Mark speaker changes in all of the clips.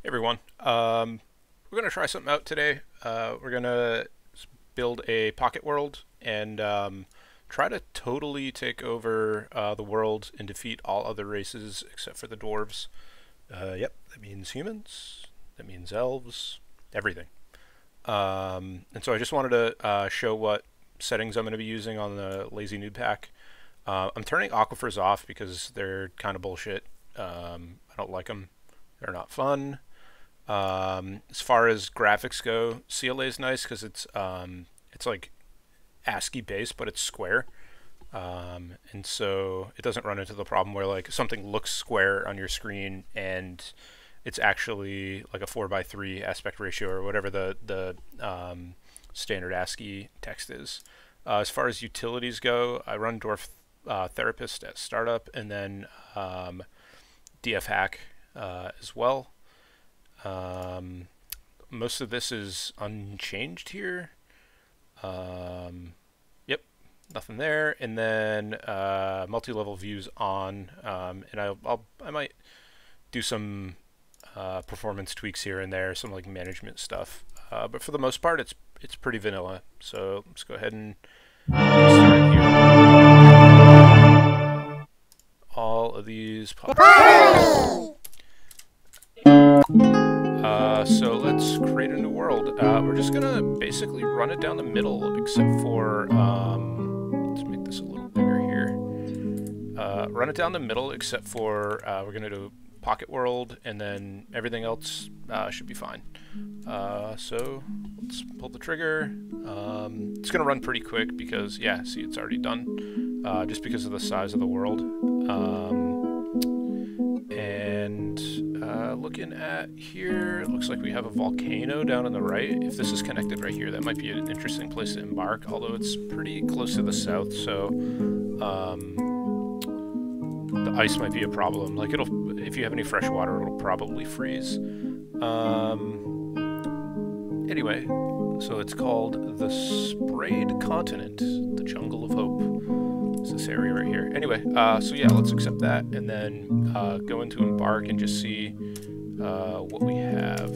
Speaker 1: Everyone. We're going to try something out today. We're going to build a pocket world and try to totally take over the world and defeat all other races except for the dwarves. Yep, that means humans, that means elves, everything. And so I just wanted to show what settings I'm going to be using on the lazy Newb pack. I'm turning aquifers off because they're kind of bullshit. I don't like them. They're not fun. As far as graphics go, CLA is nice because it's like ASCII based, but it's square. And so it doesn't run into the problem where like something looks square on your screen and it's actually like a 4:3 aspect ratio or whatever the standard ASCII text is. As far as utilities go, I run Dwarf Therapist at startup and then DF hack as well. Most of this is unchanged here. Yep, nothing there. And then multi-level views on, and I might do some performance tweaks here and there, some like management stuff. But for the most part, it's pretty vanilla. So let's go ahead and start here. All of these pop. So let's create a new world. We're just gonna basically run it down the middle, except for let's make this a little bigger here. Run it down the middle, except for we're gonna do pocket world, and then everything else should be fine. So let's pull the trigger. It's gonna run pretty quick because yeah, see, it's already done, just because of the size of the world. Looking at here, it looks like we have a volcano down on the right. If this is connected right here, that might be an interesting place to embark, although it's pretty close to the south, so the ice might be a problem. Like if you have any fresh water, it'll probably freeze. Anyway, so it's called the Sprayed Continent, the Jungle of Hope. It's this area right here. Anyway, so yeah, let's accept that and then go into embark and just see what we have.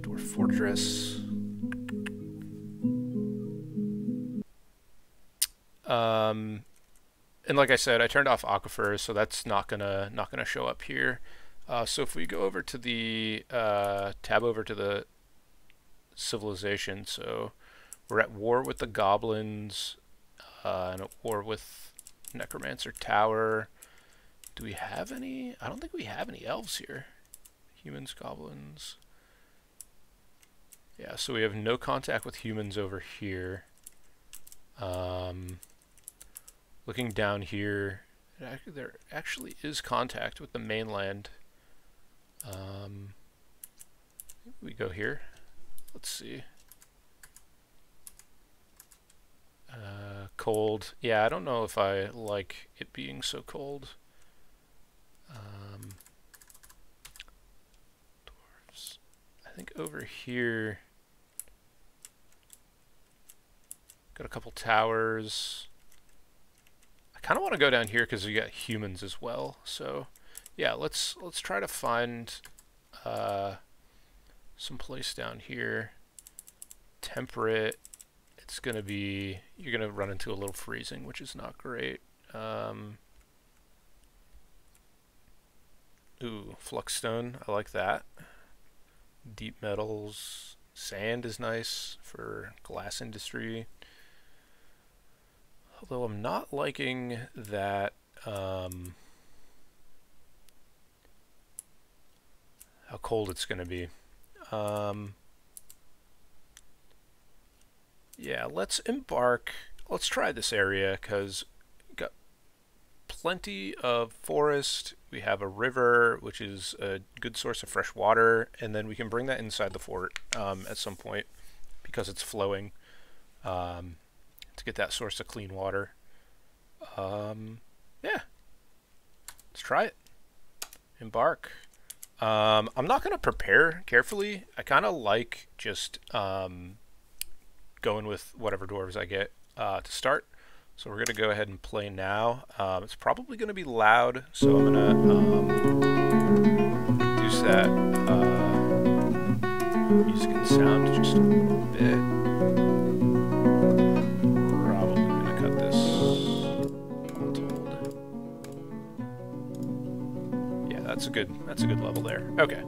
Speaker 1: Dwarf Fortress. And like I said, I turned off aquifers, so that's not gonna show up here. So if we go over to the tab over to the civilization, so we're at war with the goblins and at war with Necromancer Tower. Do we have any? I don't think we have any elves here. Humans, goblins. Yeah, so we have no contact with humans over here. Looking down here, there actually is contact with the mainland. We go here. Let's see. Cold. Yeah, I don't know if I like it being so cold. Dwarves. I think over here got a couple towers. I kind of want to go down here because we got humans as well. So yeah, let's try to find some place down here. Temperate. It's gonna be, you're gonna run into a little freezing, which is not great. Ooh, fluxstone, I like that. Deep metals, sand is nice for glass industry. Although I'm not liking that how cold it's gonna be. Yeah, let's embark. Let's try this area because we've got plenty of forest. We have a river, which is a good source of fresh water, and then we can bring that inside the fort at some point because it's flowing to get that source of clean water. Yeah, let's try it. Embark. I'm not going to prepare carefully. I kind of like just going with whatever dwarves I get to start. So we're going to go ahead and play now. It's probably going to be loud, so I'm going to reduce that music and sound just a little bit. Probably gonna cut this untold. Yeah, that's a good level there. Okay.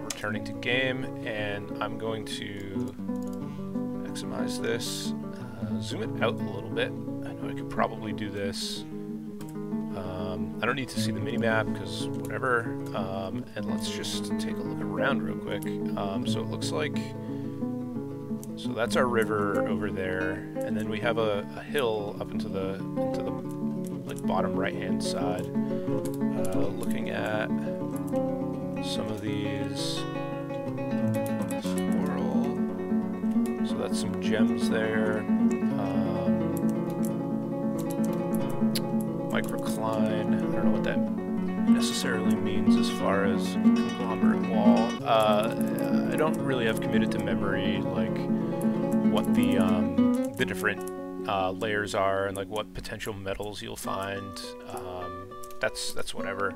Speaker 1: Returning to game, and I'm going to maximize this, zoom it out a little bit. I know I could probably do this. I don't need to see the minimap because whatever, and let's just take a look around real quick. So it looks like, so that's our river over there, and then we have a hill up into the like bottom right hand side. Looking at some of these, swirl, so that's some gems there. Microcline, I don't know what that necessarily means as far as conglomerate wall. I don't really have committed to memory like what the different layers are and like what potential metals you'll find. That's whatever.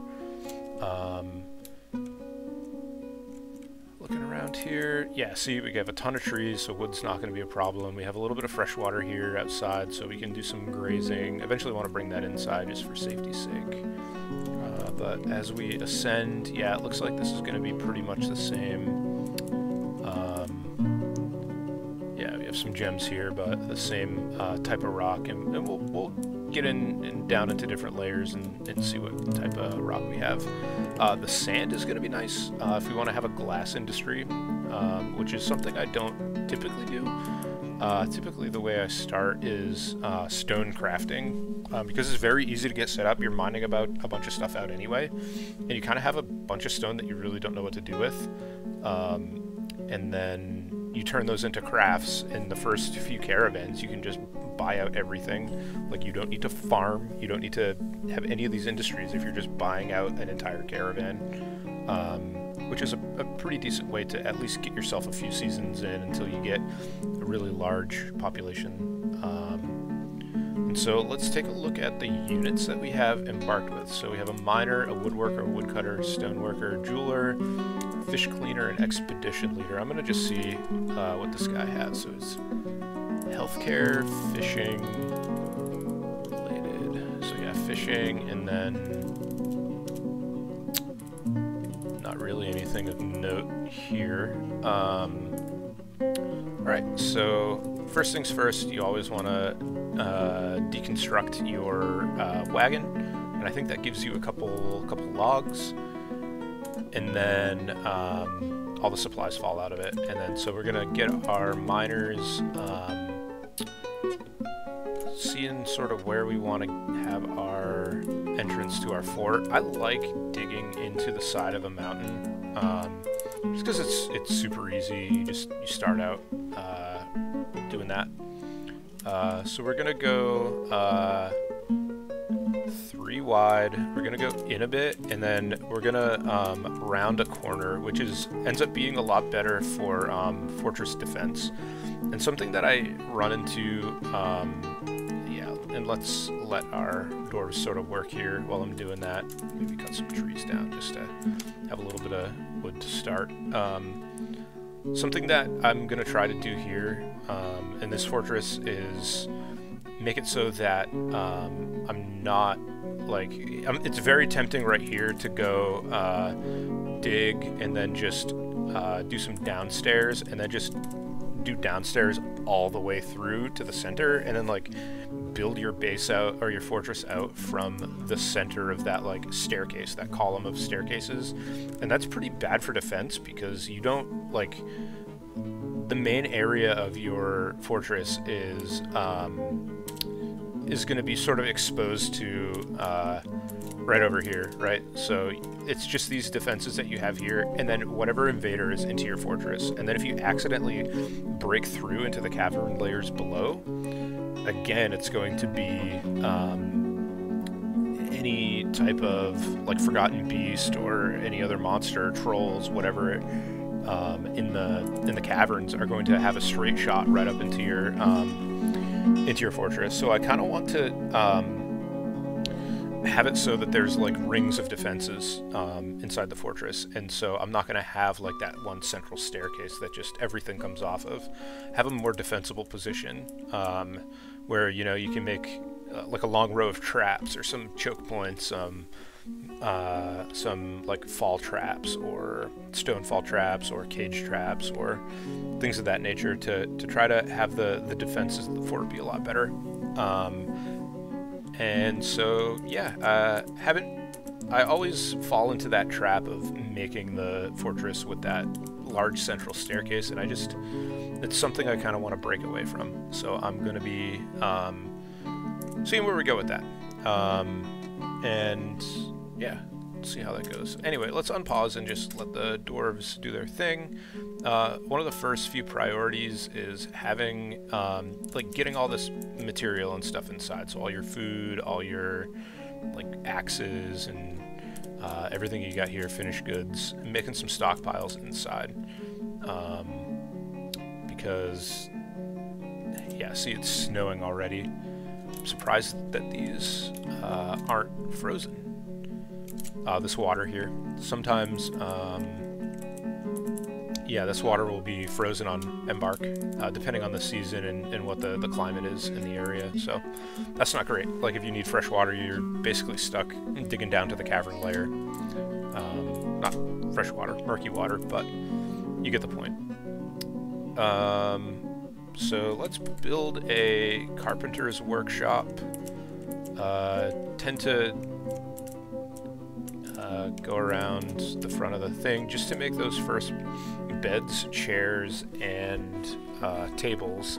Speaker 1: Looking around here, yeah, see, we have a ton of trees, so wood's not going to be a problem. We have a little bit of fresh water here outside, so we can do some grazing. Eventually want to bring that inside just for safety's sake. But as we ascend, yeah, it looks like this is going to be pretty much the same. Yeah, we have some gems here, but the same type of rock, and we'll get in and down into different layers and see what type of rock we have. The sand is going to be nice if we want to have a glass industry, which is something I don't typically do. Typically the way I start is stone crafting, because it's very easy to get set up. You're mining about a bunch of stuff out anyway, and you kind of have a bunch of stone that you really don't know what to do with, and then you turn those into crafts. In the first few caravans you can just buy out everything. Like, you don't need to farm, you don't need to have any of these industries if you're just buying out an entire caravan, which is a pretty decent way to at least get yourself a few seasons in until you get a really large population. And so let's take a look at the units that we have embarked with. So we have a miner, a woodworker, a woodcutter, stoneworker, jeweler, fish cleaner, and expedition leader. I'm going to just see what this guy has. So it's healthcare, fishing related. So yeah, fishing, and then not really anything of note here. Alright, so first things first, you always want to deconstruct your wagon, and I think that gives you a couple logs, and then all the supplies fall out of it. And then so we're gonna get our miners, seeing sort of where we want to have our entrance to our fort. I like digging into the side of a mountain, just because it's super easy. You start out doing that. So we're gonna go 3 wide. We're gonna go in a bit, and then we're gonna round a corner, which ends up being a lot better for fortress defense. And something that I run into, yeah, and let's let our dwarves sort of work here while I'm doing that. Maybe cut some trees down just to have a little bit of wood to start. Something that I'm going to try to do here in this fortress is make it so that I'm not, like, it's very tempting right here to go dig and then just do some downstairs, and then just do downstairs all the way through to the center, and then like build your base out, or your fortress out from the center of that like staircase, that column of staircases. And that's pretty bad for defense, because you don't, like, the main area of your fortress is going to be sort of exposed to right over here, right? So it's just these defenses that you have here, and then whatever invader is into your fortress. And then if you accidentally break through into the cavern layers below, again, it's going to be any type of like forgotten beast or any other monster, trolls, whatever, in the caverns are going to have a straight shot right up into your fortress. So I kind of want to have it so that there's like rings of defenses inside the fortress, and so I'm not going to have like that one central staircase that just everything comes off of. Have a more defensible position where, you know, you can make like a long row of traps or some choke points, some like fall traps or stone fall traps or cage traps or things of that nature to try to have the defenses of the fort be a lot better. And so, yeah, I always fall into that trap of making the fortress with that large central staircase, and it's something I kind of want to break away from. So I'm going to be seeing where we go with that. And yeah, see how that goes. Anyway, let's unpause and just let the dwarves do their thing. One of the first few priorities is having, like, getting all this material and stuff inside. So all your food, all your, like, axes and everything you got here, finished goods, and making some stockpiles inside. Because, yeah, see, it's snowing already. I'm surprised that these aren't frozen. This water here. Sometimes, yeah, this water will be frozen on embark, depending on the season and what the climate is in the area. So that's not great. Like, if you need fresh water, you're basically stuck digging down to the cavern layer. Not fresh water, murky water, but you get the point. So let's build a carpenter's workshop. Tend to go around the front of the thing just to make those first beds, chairs, and tables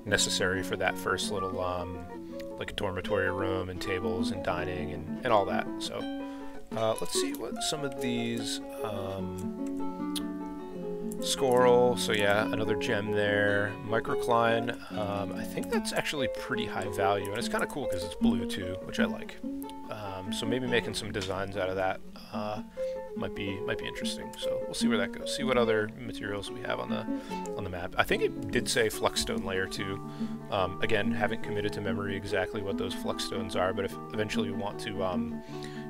Speaker 1: necessary for that first little like dormitory room and tables and dining and all that. So let's see what some of these Squirrel, so yeah, another gem there. Microcline, I think that's actually pretty high value, and it's kind of cool because it's blue too, which I like. So maybe making some designs out of that might be interesting. So we'll see where that goes. See what other materials we have on the map. I think it did say fluxstone layer too. Again, haven't committed to memory exactly what those fluxstones are, but if eventually we want to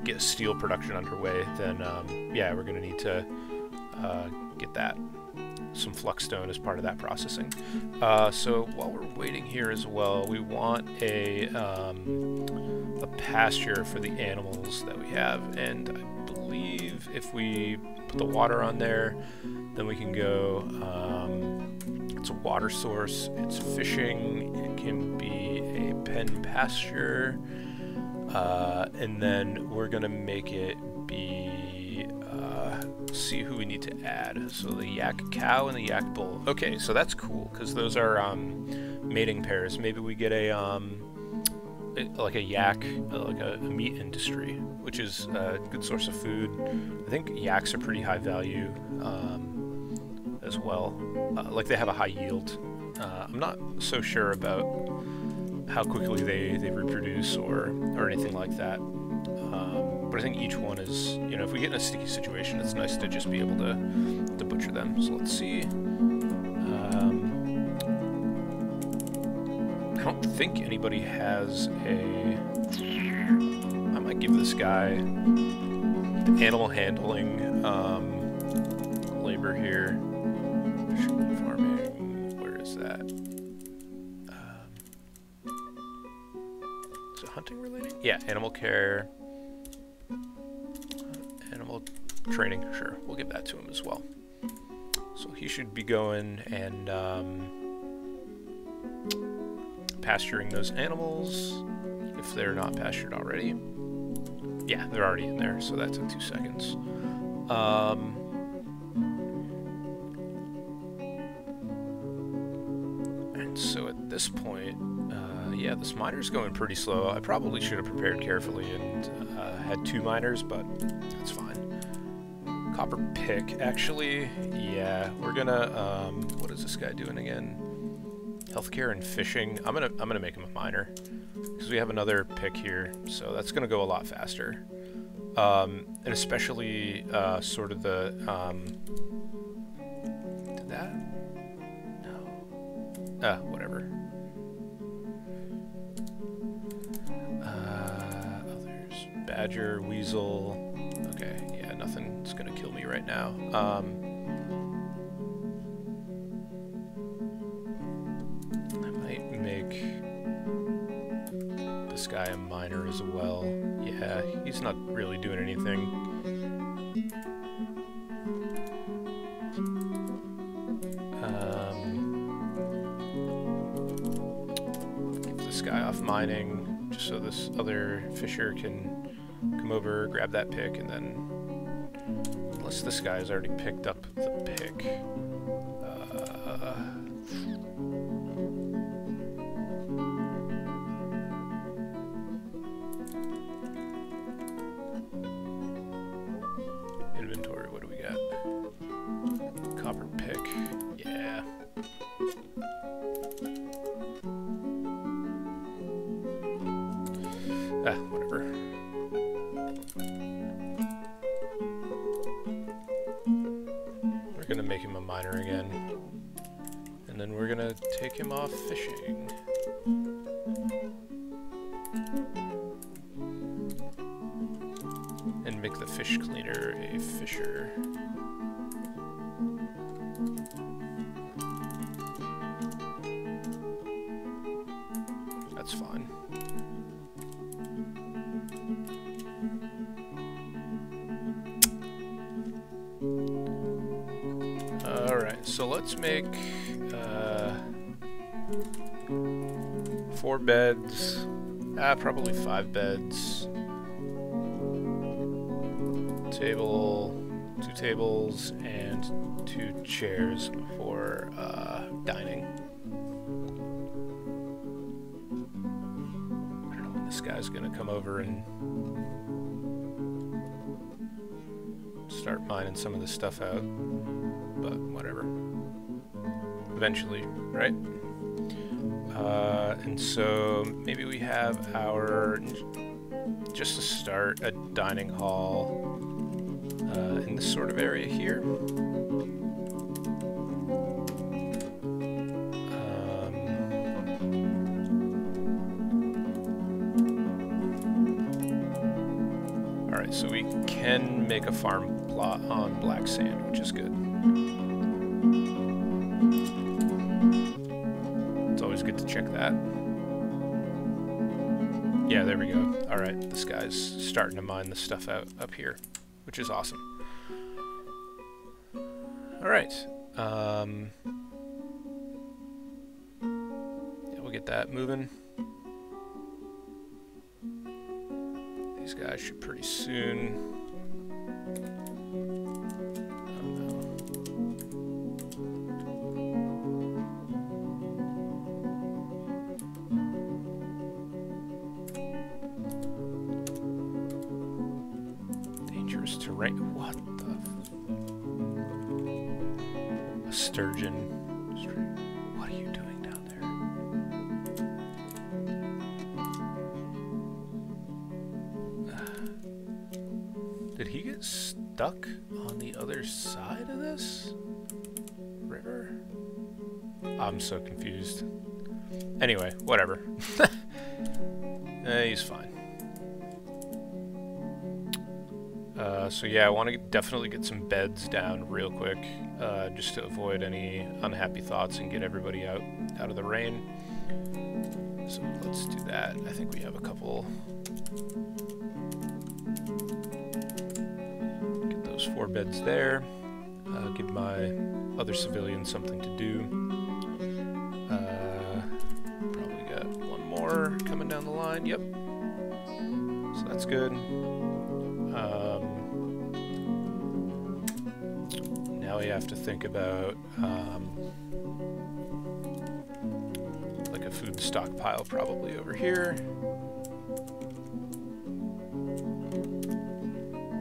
Speaker 1: get steel production underway, then yeah, we're going to need to get that. Some fluxstone as part of that processing. So while we're waiting here as well, we want a pasture for the animals that we have, and I believe if we put the water on there, then we can go, it's a water source, it's fishing, it can be a pen pasture, and then we're gonna make it be see who we need to add. So the yak cow and the yak bull. Okay, so that's cool because those are mating pairs. Maybe we get a like a yak, like a meat industry, which is a good source of food. I think yaks are pretty high value as well. Like they have a high yield. I'm not so sure about how quickly they reproduce or anything like that. But I think each one is, you know, if we get in a sticky situation, it's nice to just be able to butcher them. So let's see. I don't think anybody has a... I might give this guy the animal handling labor here. Farming, where is that? Is it hunting related? Yeah, animal care. Animal training, sure, we'll give that to him as well. So he should be going and pasturing those animals if they're not pastured already. Yeah, they're already in there, so that took 2 seconds. And so at this point, yeah, this miner's going pretty slow. I probably should have prepared carefully and had 2 miners, but that's fine. Copper pick, actually, yeah, we're gonna, what is this guy doing again? Healthcare and fishing. I'm gonna make him a miner because we have another pick here, so that's gonna go a lot faster. And especially sort of the did that? No. Whatever. badger, weasel. Okay, yeah, nothing's gonna kill me right now. I might make this guy a miner as well. Yeah, he's not really doing anything. Get this guy off mining, just so this other fisher can come over, grab that pick, and then, unless this guy has already picked up the pick, inventory, what do we got? Copper pick, yeah. Whatever. We're gonna make him a miner again. And then we're gonna take him off fishing. And make the fish cleaner a fisher. That's fine. Alright, so let's make 4 beds, probably 5 beds, table, 2 tables, and 2 chairs for dining. I don't know when this guy's gonna come over and start mining some of this stuff out, but whatever. Eventually, right? And so maybe we have our, just to start, a dining hall in this sort of area here. Alright, so we can make a farm plot on black sand, which is good. It's always good to check that. Yeah, there we go. Alright, this guy's starting to mine the stuff out up here, which is awesome. Alright. Yeah, we'll get that moving. These guys should pretty soon. Terrain. What the? A sturgeon. What are you doing down there? Did he get stuck on the other side of this river? I'm so confused. Anyway, whatever. He's fine. So yeah, I want to definitely get some beds down real quick, just to avoid any unhappy thoughts and get everybody out of the rain. So let's do that. I think we have a couple. Get those 4 beds there. Give my other civilians something to do. Probably got 1 more coming down the line. Yep. So that's good. Now we have to think about like a food stockpile probably over here,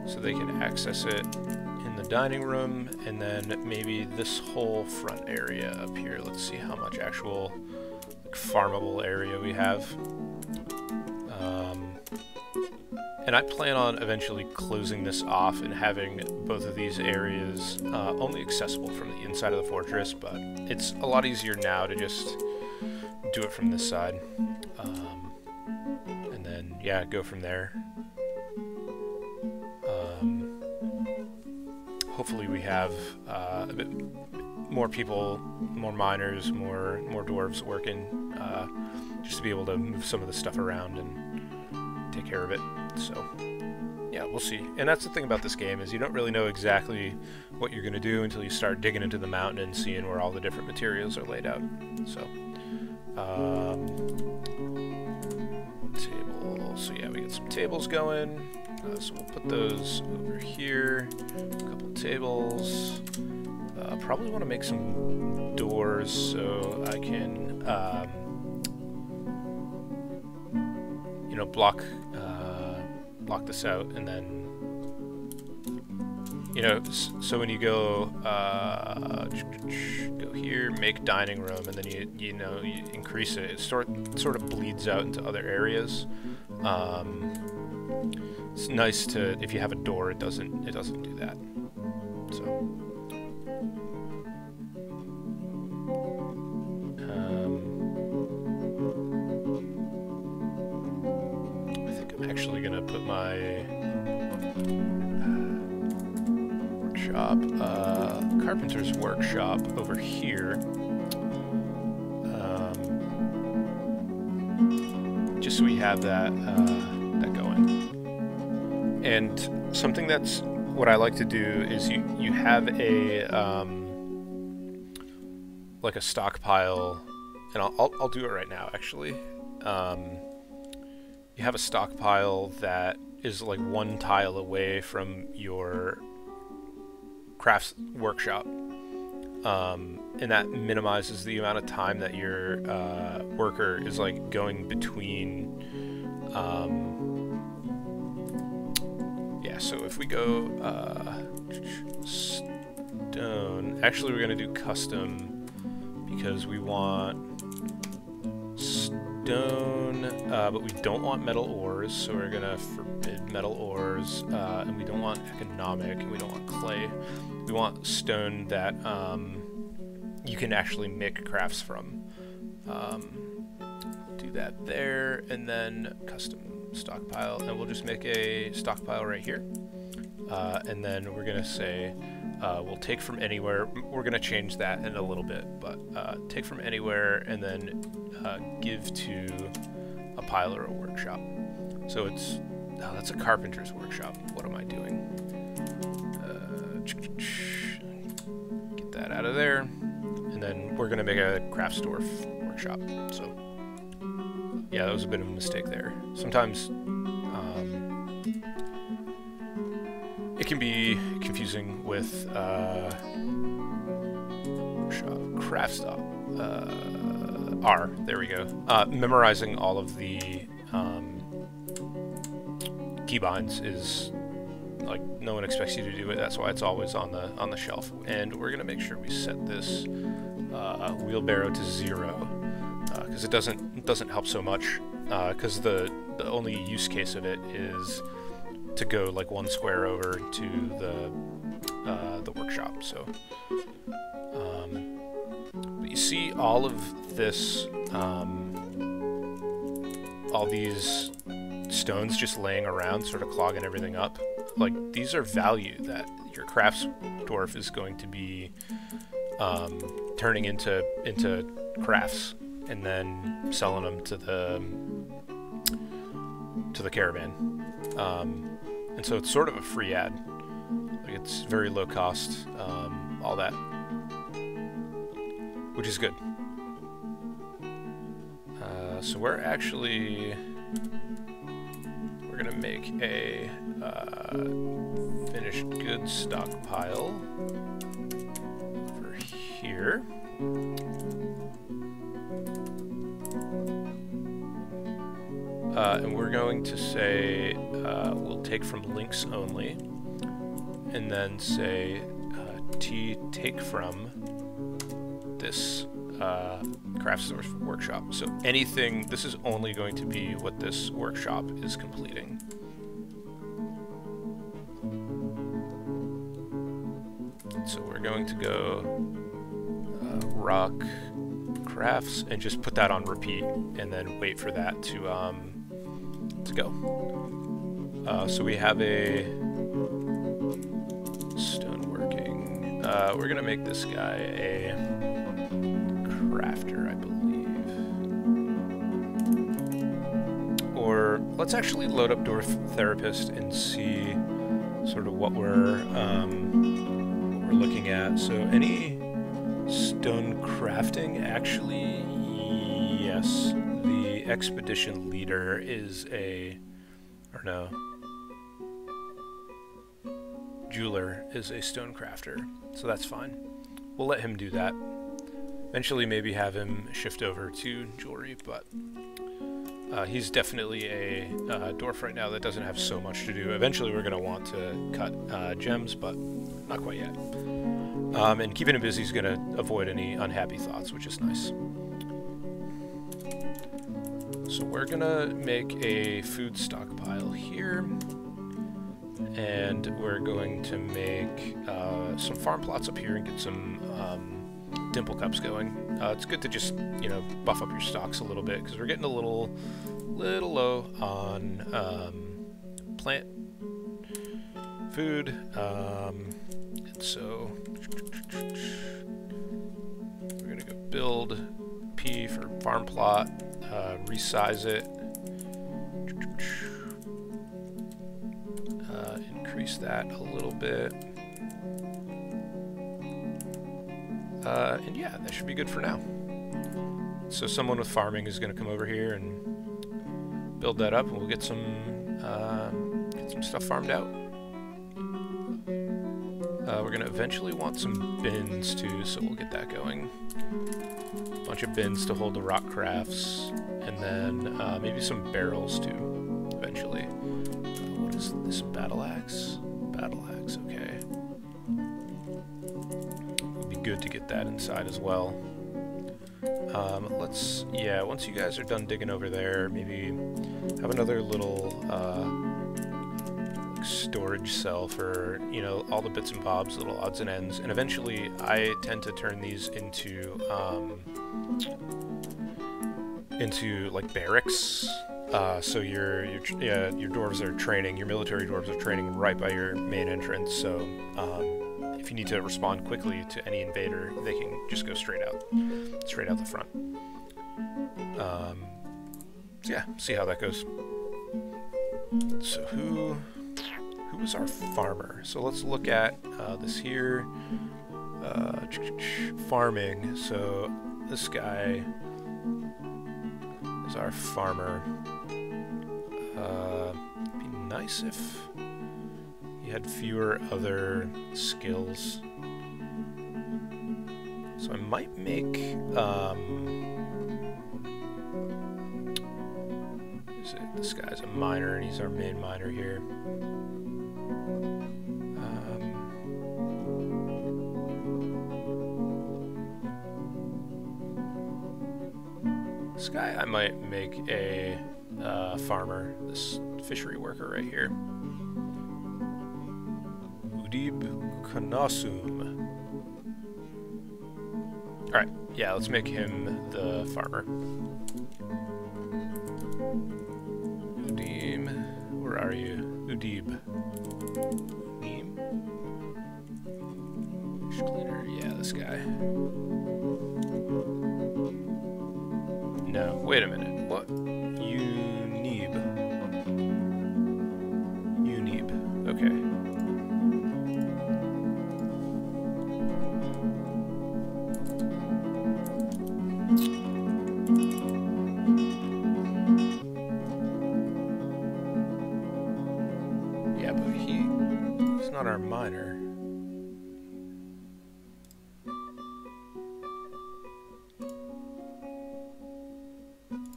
Speaker 1: so they can access it in the dining room, and then maybe this whole front area up here. Let's see how much actual like, farmable area we have. And I plan on eventually closing this off and having both of these areas only accessible from the inside of the fortress, but it's a lot easier now to just do it from this side. And then, yeah, go from there. hopefully we have a bit more people, more miners, more dwarves working, just to be able to move some of the stuff around and take care of it. So yeah, we'll see. And that's the thing about this game, is you don't really know exactly what you're going to do until you start digging into the mountain and seeing where all the different materials are laid out. So table. So yeah, we get some tables going. So we'll put those over here. A couple tables. Probably want to make some doors so I can, you know, block this out, and then, you know, so when you go go here, make dining room, and then you increase it. It sort of bleeds out into other areas. It's nice to, if you have a door, it doesn't do that. So. Actually gonna put my workshop, carpenter's workshop over here, just so we have that going. And something that's what I like to do is you have a like a stockpile, and I'll do it right now actually. You have a stockpile that is like one tile away from your crafts workshop, and that minimizes the amount of time that your worker is like going between. Yeah, so if we go stone, actually we're gonna do custom because we want stone, but we don't want metal ores, so we're gonna forbid metal ores, and we don't want economic, and we don't want clay. We want stone that you can actually make crafts from. Do that there, and then custom stockpile, and we'll just make a stockpile right here, and then we're gonna say we'll take from anywhere. We're gonna change that in a little bit, but take from anywhere, and then give to a pile or a workshop. So it's, oh, that's a carpenter's workshop. What am I doing? Get that out of there, and then we're gonna make a crafts dwarf workshop. So yeah, that was a bit of a mistake there. Sometimes it can be confusing with craft stop. R, there we go. Memorizing all of the keybinds is like, no one expects you to do it. That's why it's always on the shelf. And we're gonna make sure we set this wheelbarrow to 0, because it doesn't help so much. Because the only use case of it is to go like 1 square over to the workshop. So, but you see all of this, all these stones just laying around, sort of clogging everything up. Like, these are value that your crafts dwarf is going to be turning into crafts, and then selling them to the caravan. And so it's sort of a free ad. Like, it's very low cost, all that, which is good. So we're gonna make a finished goods stockpile over here. And we're going to say we'll take from links only, and then say take from this crafts workshop. So anything, this is only going to be what this workshop is completing. So we're going to go rock crafts and just put that on repeat, and then wait for that to go. So we have a stonework we're gonna make this guy a crafter, I believe. Or let's actually load up Dwarf Therapist and see sort of what we're looking at. So any stone crafting, actually, yes. The expedition leader is a, or no, jeweler is a stone crafter, so that's fine. We'll let him do that. Eventually maybe have him shift over to jewelry, but he's definitely a dwarf right now that doesn't have so much to do. Eventually we're going to want to cut gems, but not quite yet. And keeping him busy is going to avoid any unhappy thoughts, which is nice. So we're going to make a food stockpile here. And we're going to make some farm plots up here and get some dimple cups going. It's good to just, you know, buff up your stocks a little bit because we're getting a little low on plant food. And so we're going to go build P for farm plot, resize it. Increase that a little bit. And yeah, that should be good for now. So someone with farming is going to come over here and build that up, and we'll get some stuff farmed out. We're going to eventually want some bins too, so we'll get that going. A bunch of bins to hold the rock crafts, and then maybe some barrels too, eventually. What is this? Battle axe? Battle axe, okay. Would be good to get that inside as well. Yeah, once you guys are done digging over there, maybe have another little storage cell for, you know, all the bits and bobs, little odds and ends, and eventually I tend to turn these into like barracks. So your dwarves are training, your military dwarves are training right by your main entrance, so if you need to respond quickly to any invader, they can just go straight out the front. So yeah, see how that goes. So who is our farmer? So let's look at this here. Farming, so this guy is our farmer. It'd be nice if he had fewer other skills. So I might make, this guy's a miner and he's our main miner here. This guy I might make a farmer, this fishery worker right here. Udib Kanasum. Alright, yeah, let's make him the farmer. Udim, where are you? Udib. Udim? Fish cleaner, yeah, this guy. No, wait a minute, what? Newb. Okay. Yeah, but he's not our miner.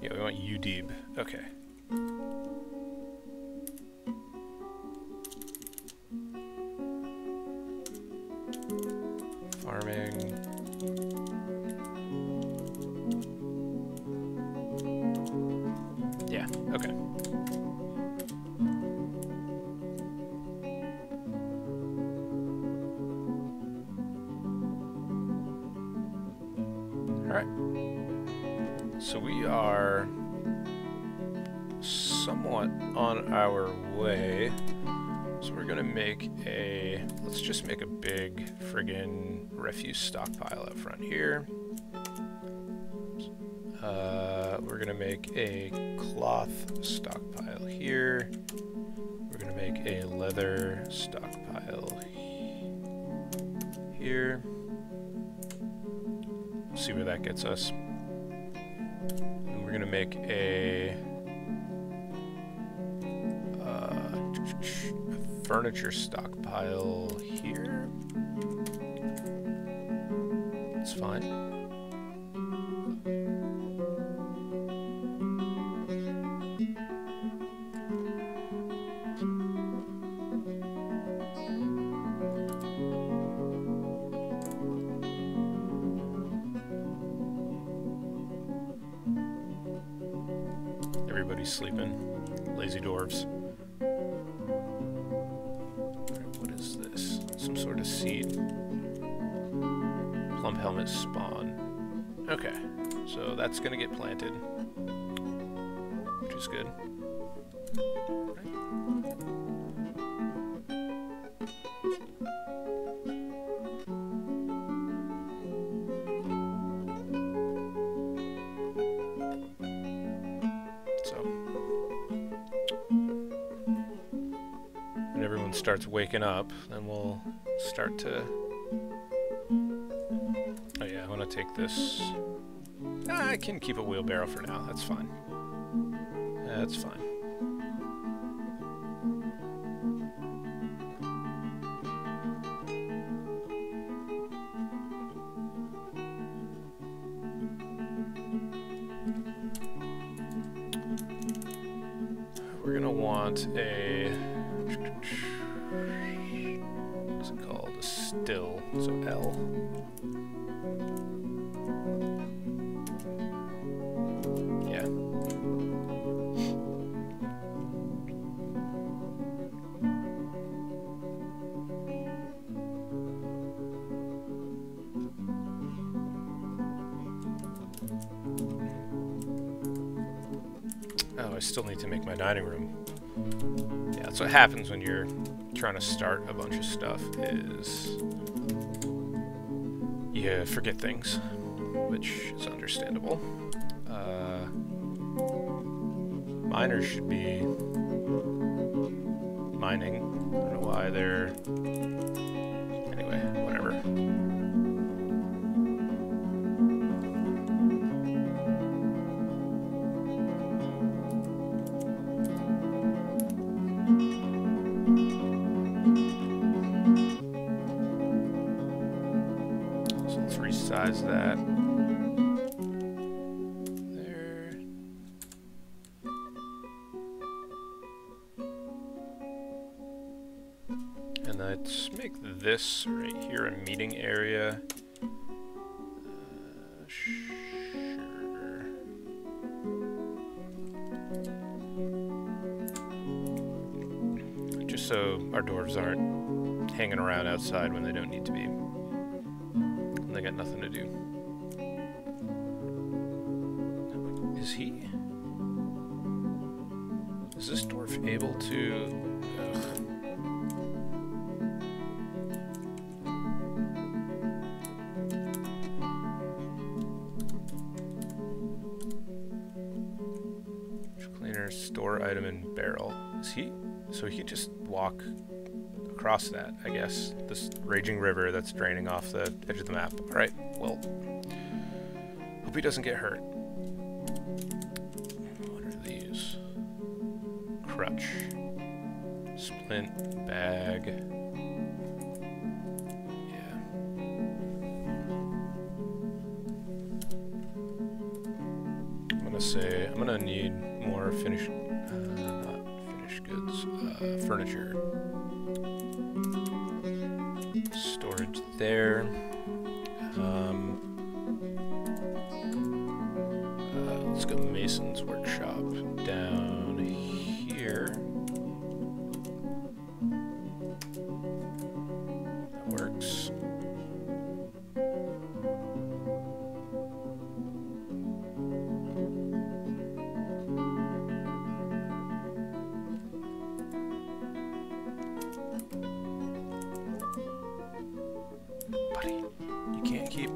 Speaker 1: Yeah, we want Udib. Okay. Farming. Yeah, okay. Alright. So we are somewhat on our way. So we're gonna make a, let's let's just make a big friggin' refuse stockpile up front here. We're gonna make a cloth stockpile here. We're gonna make a leather stockpile here. See where that gets us. And we're gonna make a furniture stockpile here. It's fine. Everybody's sleeping. Lazy dwarves. What is this? Some sort of seed. Plump helmet spawn. Okay, so that's gonna get planted, which is good. Starts waking up, then we'll start to... Oh yeah, I want to take this... I can keep a wheelbarrow for now, that's fine. That's fine. We're gonna want a... what's it called? A still, so L. Yeah. Oh, I still need to make my dining room. Yeah, that's what happens when you're trying to start a bunch of stuff, is you forget things, which is understandable. Miners should be mining. I don't know why they're... Anyway, whatever. Resize that there. And let's make this right here a meeting area. Sure. Just so our dwarves aren't hanging around outside when they don't need to be. They got nothing to do. Is he? Is this dwarf able to... Cleaner, store item in barrel. Is he? So he can just walk across that, I guess. This raging river that's draining off the edge of the map. Alright, well, hope he doesn't get hurt. What are these? Crutch. Splint, bag. Yeah. I'm gonna need more finished, not finished goods, furniture. Storage there. Let's go Mason's workshop down here. That works. buddy. You can't keep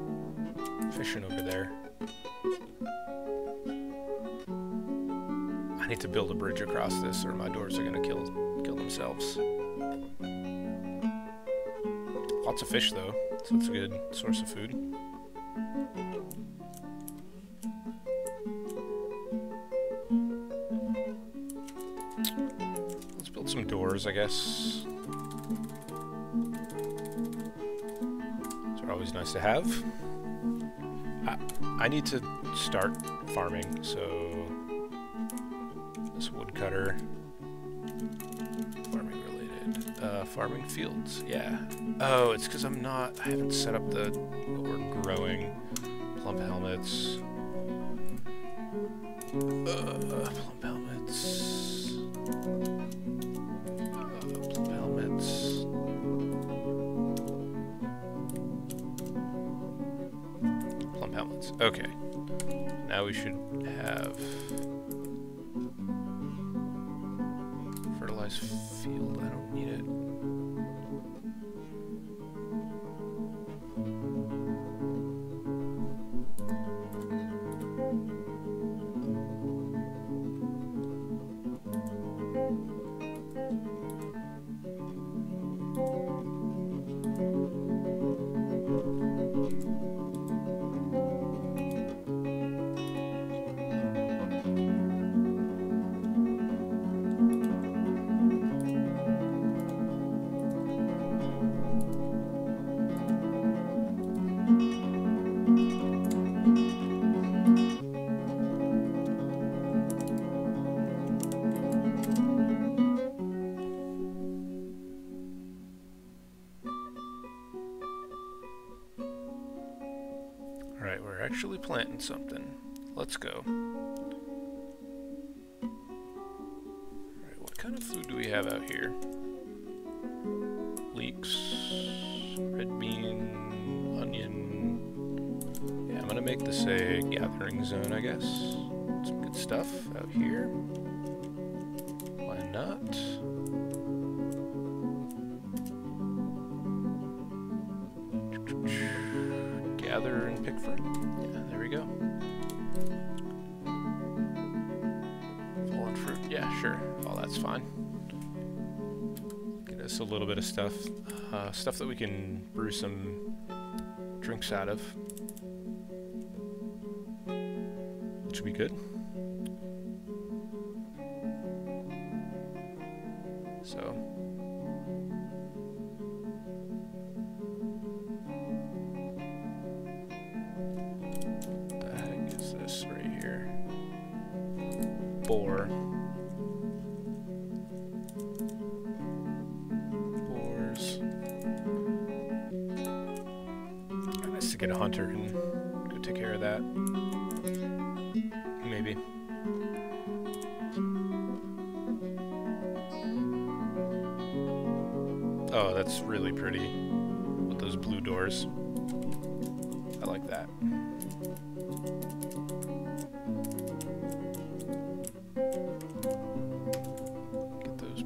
Speaker 1: fishing over there. I need to build a bridge across this or my dwarves are gonna kill themselves. Lots of fish though, so it's a good source of food. Let's build some doors, I guess. Those are always nice to have. I need to start farming, so this woodcutter, farming related, farming fields, yeah. Oh, it's because I haven't set up what we're growing. Plump helmets. Plump helmets. Plump helmets. Plump helmets. Okay. Now we should have fertilized field. I don't need it. Alright, we're actually planting something. Let's go. Alright, what kind of food do we have out here? Leeks, red bean, onion. Yeah, I'm gonna make this a gathering zone, I guess. Some good stuff out here. Why not? Gather and pick fruit. Yeah, there we go. Fallen fruit. Yeah, sure. Oh, that's fine. Get us a little bit of stuff. Stuff that we can brew some drinks out of. Which would be good. So. Boars. Nice to get a hunter and go take care of that. Maybe. Oh, that's really pretty with those blue doors. I like that.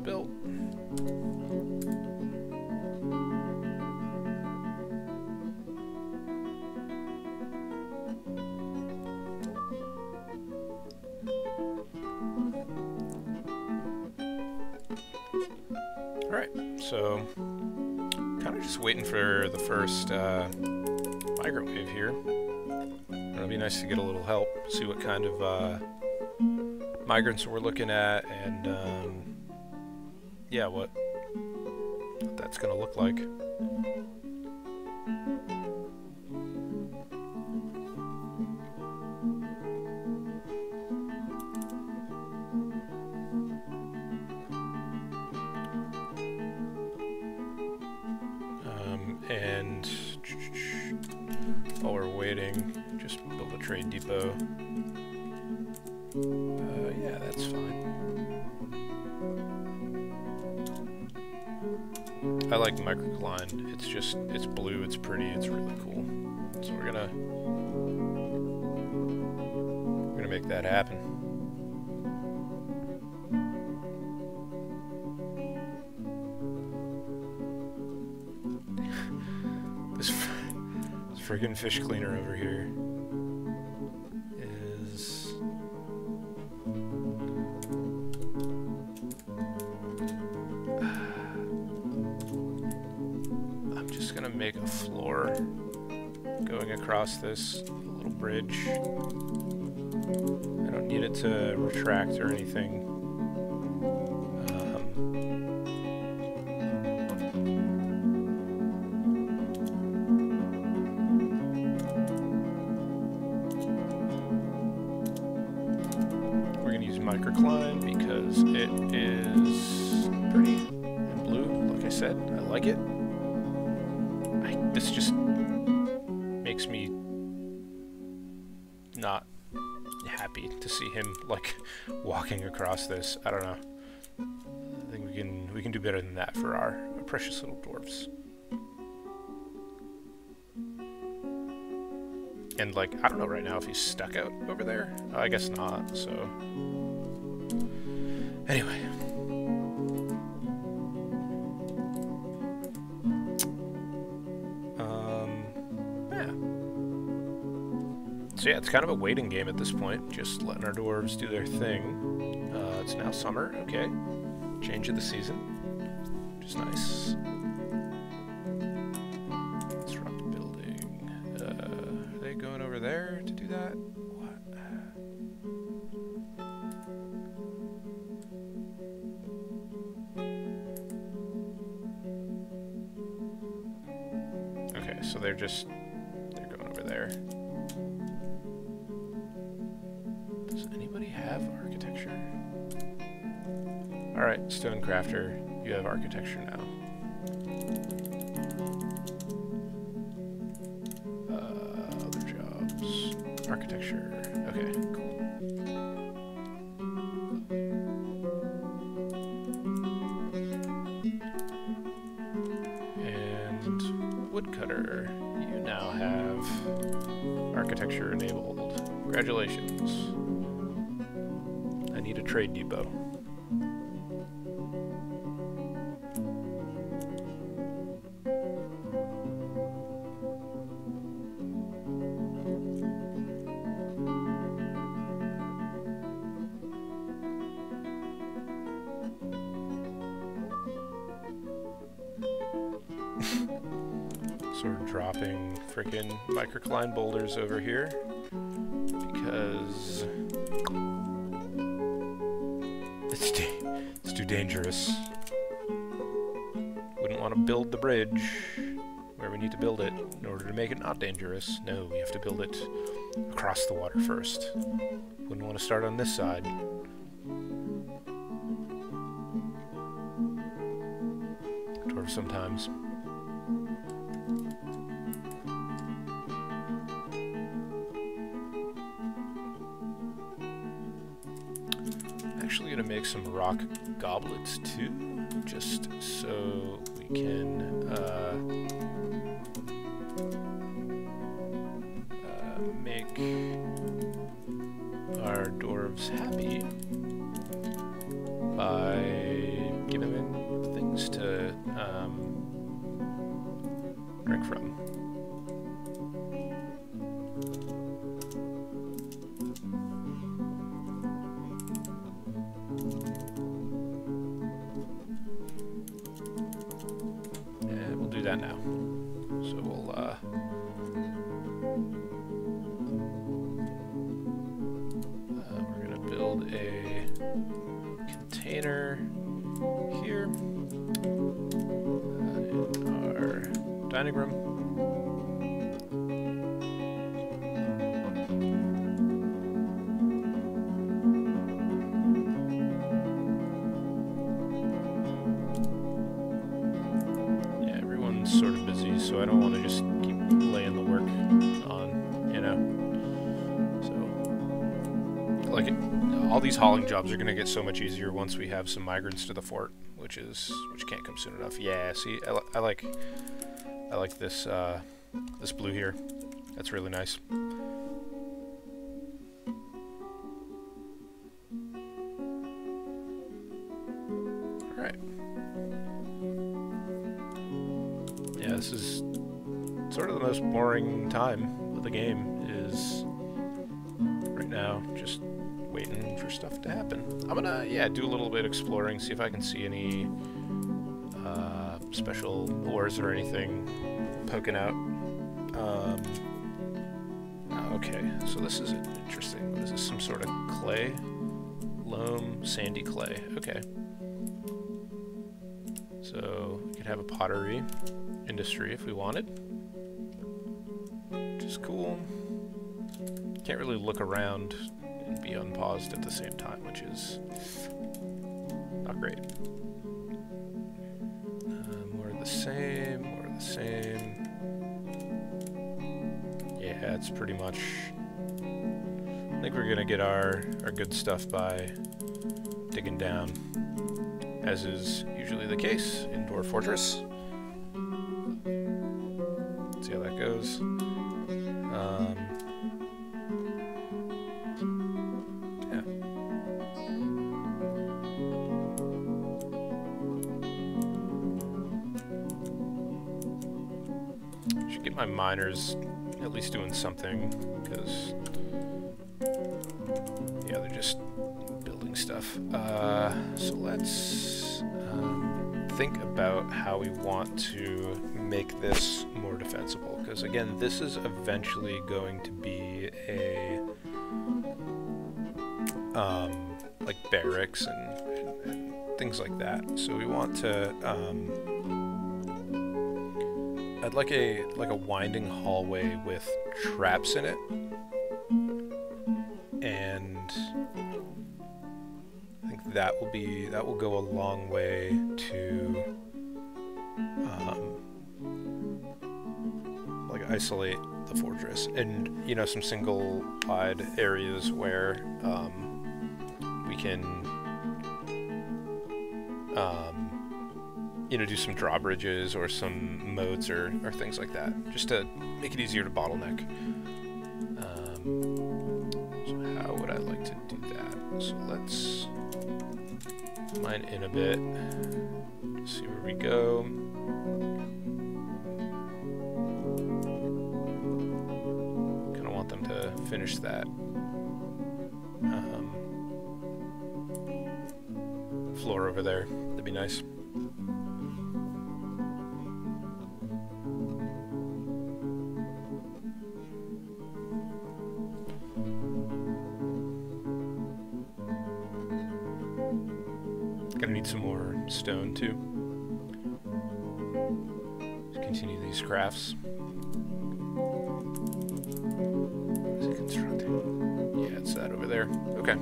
Speaker 1: Built. Alright, so kind of just waiting for the first migrant wave here. It'll be nice to get a little help, see what kind of migrants we're looking at, and yeah, what that's gonna look like. And while we're waiting, just build a trade depot. Yeah, that's fine. I like microclined. It's blue, it's pretty, it's really cool. So we're gonna make that happen. friggin' fish cleaner over here is... I'm just gonna make a floor going across this little bridge. I don't need it to retract or anything. Microcline because it is pretty and blue. Like I said, I like it. This just makes me not happy to see him like walking across this. I don't know. I think we can do better than that for our precious little dwarves. And like, I don't know right now if he's stuck out over there. I guess not, so... Anyway. Yeah. So yeah, it's kind of a waiting game at this point. Just letting our dwarves do their thing. It's now summer, okay. Change of the season, which is nice. Disrupt building. Are they going over there to do that? So they're going over there. Does anybody have architecture? Alright, Stonecrafter, you have architecture now. Other jobs. Architecture. Okay, cool. Woodcutter, you now have architecture enabled. Congratulations. I need a trade depot. Sort of dropping freaking microcline boulders over here because it's too dangerous. Wouldn't want to build the bridge where we need to build it in order to make it not dangerous. No, we have to build it across the water first. Wouldn't want to start on this side. Dwarves sometimes. Actually gonna make some rock goblets too, just so we can make our dwarves happy by giving them things to drink from. That now. So we're gonna build a container here in our dining room. Sort of busy, so I don't want to just keep laying the work on, you know. So, like, all these hauling jobs are going to get so much easier once we have some migrants to the fort, which can't come soon enough. Yeah, see, I like this this blue here. That's really nice. This is sort of the most boring time of the game is right now, just waiting for stuff to happen. I'm gonna, yeah, do a little bit exploring, see if I can see any special ores or anything poking out. Okay, so this is interesting. What is this, some sort of clay? Loam, sandy clay, okay. So, we could have a pottery industry if we wanted, which is cool. Can't really look around and be unpaused at the same time, which is not great. More of the same, more of the same. Yeah, it's pretty much... I think we're gonna get our good stuff by digging down, as is usually the case in Dwarf Fortress. Let's see how that goes. Yeah. Should get my miners at least doing something, because yeah, they're just building stuff. So let's think about how we want to make this more defensible, because again, this is eventually going to be a like barracks and things like that. So we want to I'd like a winding hallway with traps in it, and I think that will go a long way to like isolate the fortress, and you know, some single wide areas where we can you know, do some drawbridges or some moats or things like that, just to make it easier to bottleneck. So how would I like to do that? So let's mine in a bit, see where we go. Kind of want them to finish that floor over there. That'd be nice. Gonna need some more stone too. Let's continue these crafts. Is it constructing? Yeah, it's that over there. Okay.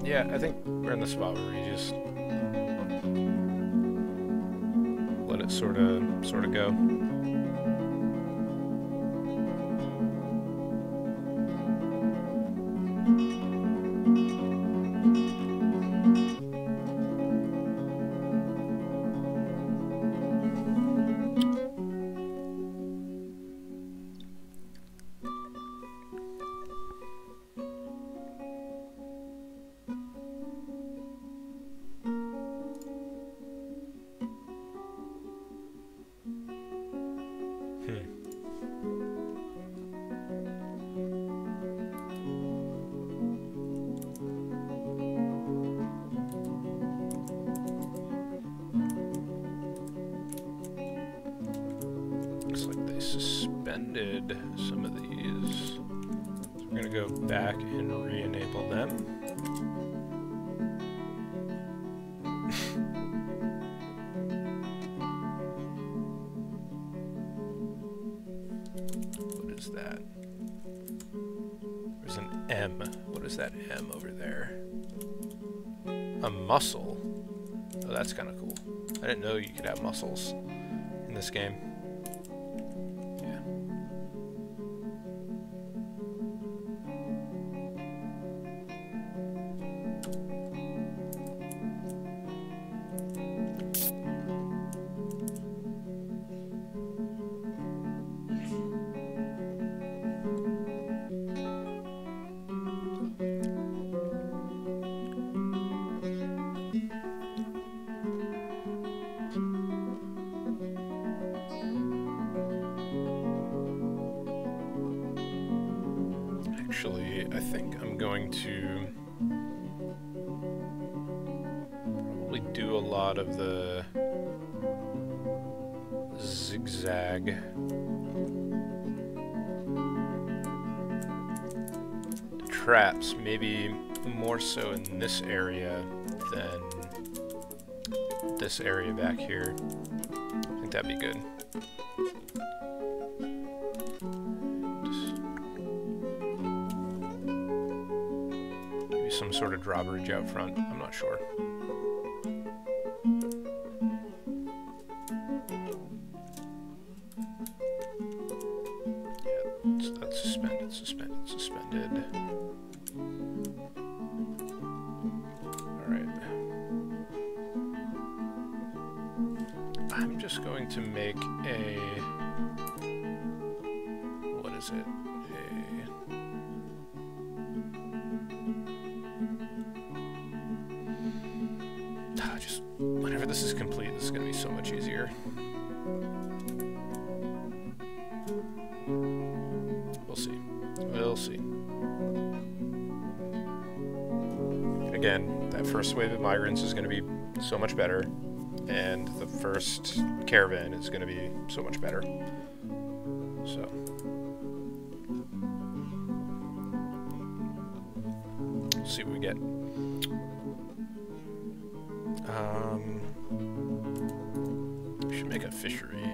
Speaker 1: Yeah, I think we're in the spot where we just let it sort of go. Looks like they suspended some of these. So we're gonna go back and re-enable them. What is that? There's an M. What is that M over there? A mussel. Oh, that's kind of cool. I didn't know you could have mussels in this game. Actually, I think I'm going to probably do a lot of the zigzag traps, maybe more so in this area than this area back here. I think that'd be good. Maybe some sort of drawbridge out front, I'm not sure. Yeah, so that's suspended, suspended, suspended. Alright. I'm just going to make a... what is it? Just whenever this is complete, this is going to be so much easier. We'll see. We'll see. Again, that first wave of migrants is going to be so much better, and the first caravan is going to be so much better. So, we'll see what we get. We should make a fishery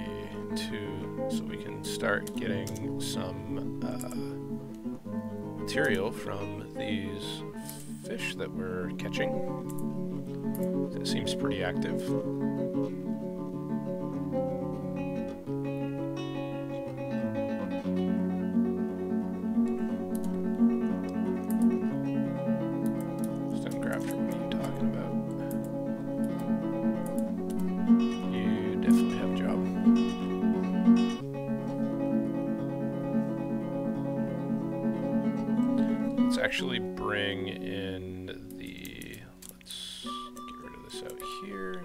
Speaker 1: too, so we can start getting some material from these fish that we're catching. That seems pretty active. Stonecrafter, what are you talking about? You definitely have a job. Let's actually bring in the... let's get rid of this out here.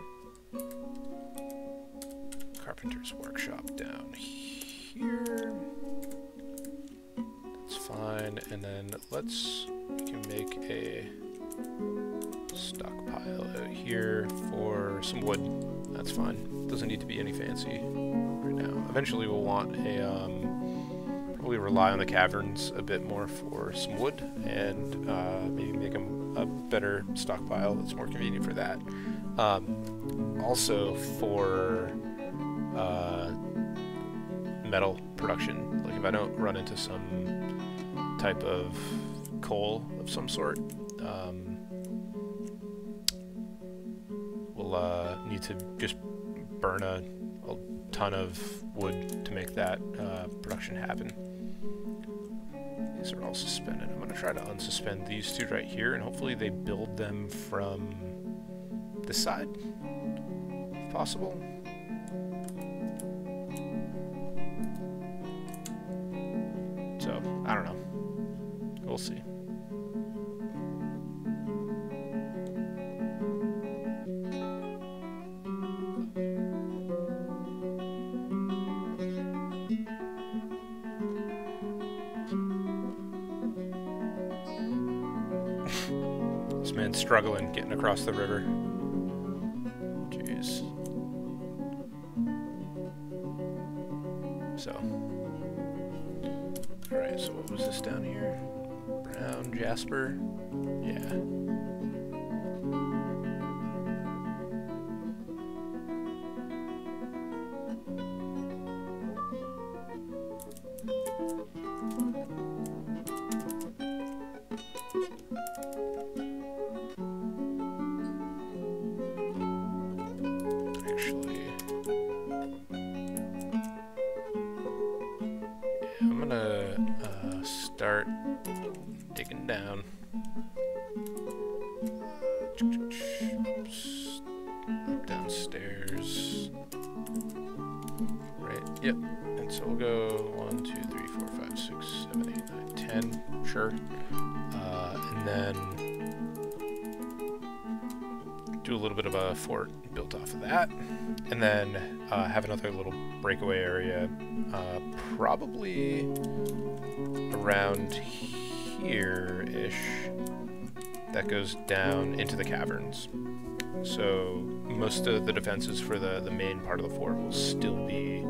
Speaker 1: Carpenter's workshop down here. That's fine. And then let's... we can make a stockpile out here for some wood. That's fine. Doesn't need to be any fancy right now. Eventually we'll want a... probably rely on the caverns a bit more for some wood, and maybe make them a better stockpile that's more convenient for that. Also for metal production, like if I don't run into some type of coal of some sort, we'll need to just burn a ton of wood to make that production happen. These are all suspended. I'm going to try to unsuspend these two right here, and hopefully they build them from this side, if possible. So, I don't know. We'll see. This man's struggling getting across the river. Jeez. So. Alright, so what was this down here? Brown, Jasper? Yeah. Start digging down. Oops. Up downstairs. Right, yep. And so we'll go 1, 2, 3, 4, 5, 6, 7, 8, 9, 10. Sure. And then do a little bit of a fort built off of that. And then have another little breakaway area, probably around here-ish that goes down into the caverns. So most of the defenses for the main part of the fort will still be,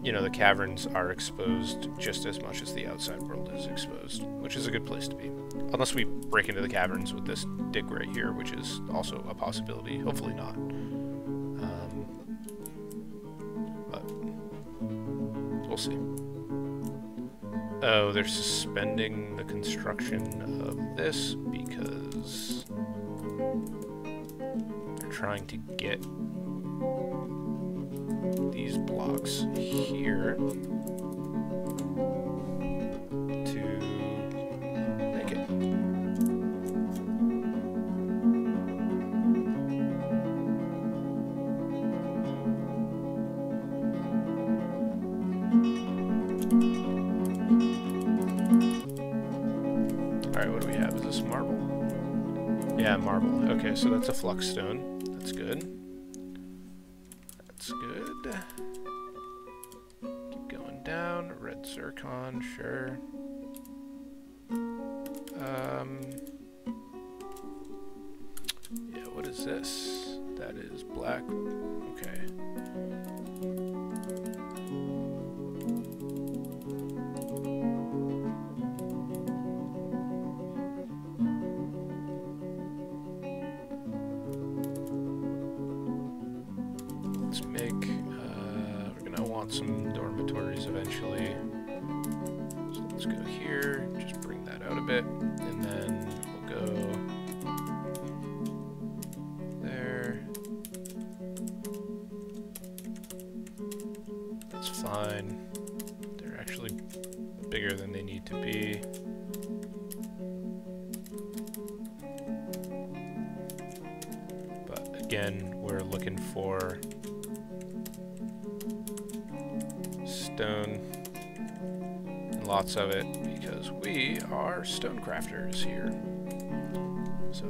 Speaker 1: you know, the caverns are exposed just as much as the outside world is exposed, which is a good place to be. Unless we break into the caverns with this dig right here, which is also a possibility. Hopefully not. But we'll see. Oh, they're suspending the construction of this because they're trying to get these blocks here to make it. Alright, what do we have? Is this marble? Yeah, marble. Okay, so that's a flux stone. That's good. That's good. Keep going down. Red zircon, sure. Yeah, what is this? That is black. Okay. Let's make, we're gonna want some dormitories eventually. So let's go here, just bring that out a bit, and then we'll go there. That's fine. They're actually bigger than they need to be. But again, we're looking for stone, and lots of it, because we are stonecrafters here. So,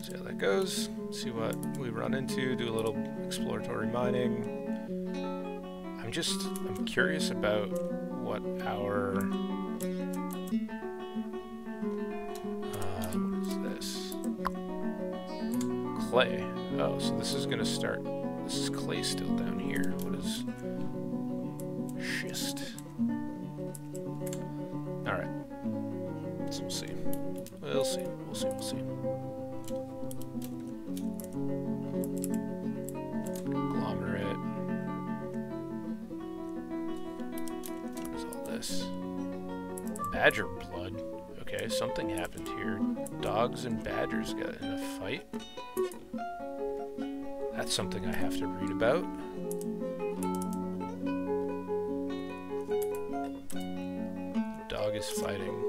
Speaker 1: see how that goes, see what we run into, do a little exploratory mining. I'm curious about what our, what is this? Clay. Oh, so this is gonna start, this is clay still down here. What is schist? Alright. So we'll see. We'll see. We'll see. We'll see. Conglomerate. What is all this? Badger blood. Okay, something happened here. Dogs and badgers got in a fight. That's something I have to read about. Dog is fighting.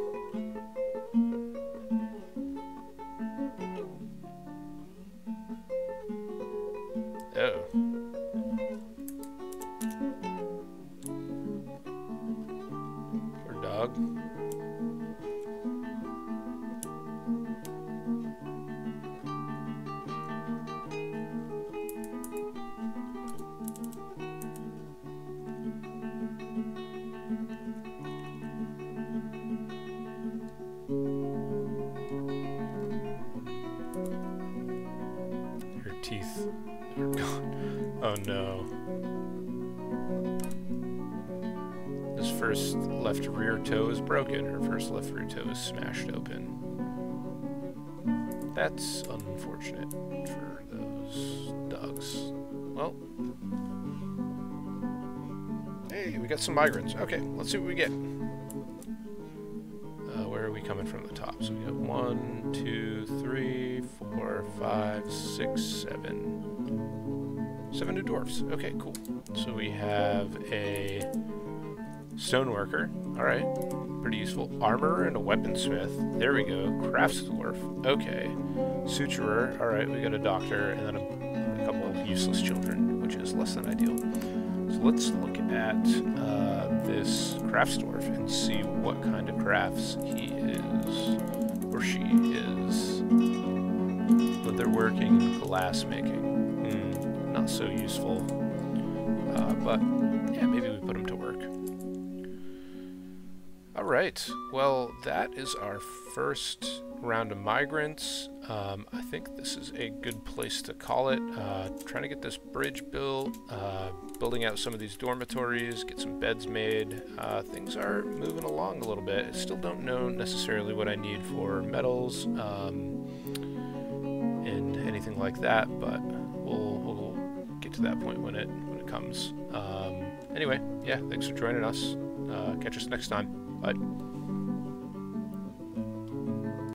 Speaker 1: Oh. Poor dog. Teeth are gone. Oh no. This first left rear toe is broken. Her first left rear toe is smashed open. That's unfortunate for those dogs. Well. Hey, we got some migrants. Okay, let's see what we get. Where are we coming from the top? So we got 1, 2, 3, 4, 5, 6, 7. 7 new dwarfs. Okay, cool. So we have a stoneworker. Alright. Pretty useful. Armorer and a weaponsmith. There we go. Crafts dwarf. Okay. Suturer. Alright, we got a doctor and then a couple of useless children, which is less than ideal. So let's look at this crafts dwarf and see what kind of crafts he is, or she is. Leatherworking, glass making. Not so useful. But yeah, maybe we put him to work. All right. Well, that is our first round of migrants. I think this is a good place to call it. Trying to get this bridge built, building out some of these dormitories, get some beds made. Things are moving along a little bit. I still don't know necessarily what I need for metals and anything like that, but we'll get to that point when it comes. Anyway, yeah, thanks for joining us. Catch us next time. Bye.